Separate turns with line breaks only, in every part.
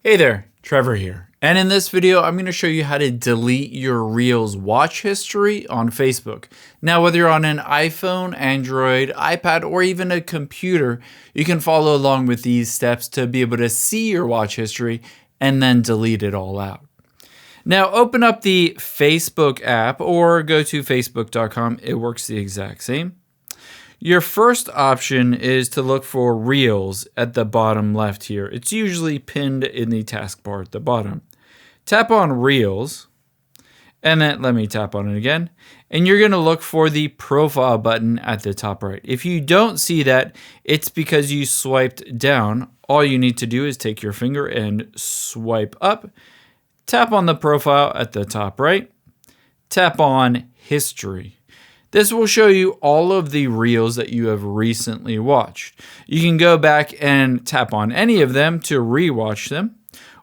Hey there, Trevor here. And in this video, I'm going to show you how to delete your Reels watch history on Facebook. Now, whether you're on an iPhone, Android, iPad, or even a computer, you can follow along with these steps to be able to see your watch history and then delete it all out. Now, open up the Facebook app or go to facebook.com. It works the exact same. Your first option is to look for Reels at the bottom left here. It's usually pinned in the taskbar at the bottom. Tap on Reels, and then let me tap on it again. And you're going to look for the profile button at the top right. If you don't see that, it's because you swiped down. All you need to do is take your finger and swipe up. Tap on the profile at the top right. Tap on History. This will show you all of the Reels that you have recently watched. You can go back and tap on any of them to rewatch them,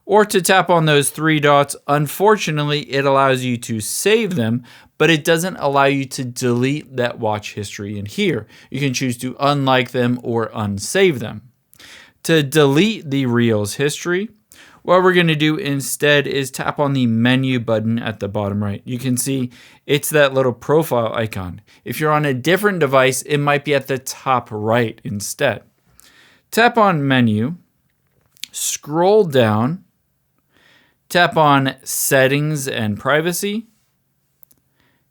or to tap on those three dots. Unfortunately, it allows you to save them, but it doesn't allow you to delete that watch history in here. You can choose to unlike them or unsave them. To delete the Reels history, what we're going to do instead is tap on the menu button at the bottom right. You can see it's that little profile icon. If you're on a different device, it might be at the top right instead. Tap on Menu, scroll down, tap on Settings and Privacy,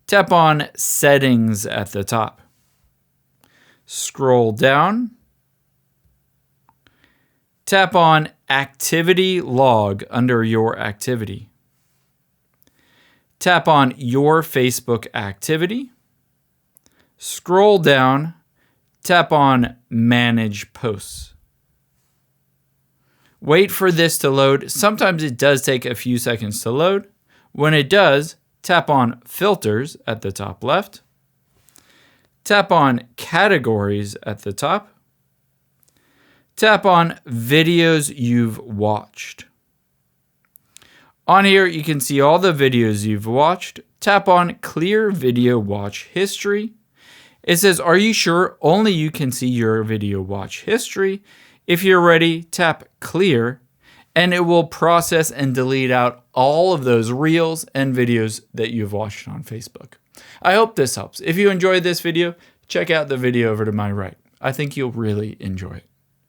tap on Settings at the top. Scroll down, tap on Activity Log under your activity. Tap on Your Facebook Activity. Scroll down, tap on Manage Posts. Wait for this to load. Sometimes it does take a few seconds to load. When it does, tap on Filters at the top left. Tap on Categories at the top. Tap on Videos You've Watched. On here, you can see all the videos you've watched. Tap on Clear Video Watch History. It says, are you sure only you can see your video watch history? If you're ready, tap Clear, and it will process and delete out all of those Reels and videos that you've watched on Facebook. I hope this helps. If you enjoyed this video, check out the video over to my right. I think you'll really enjoy it.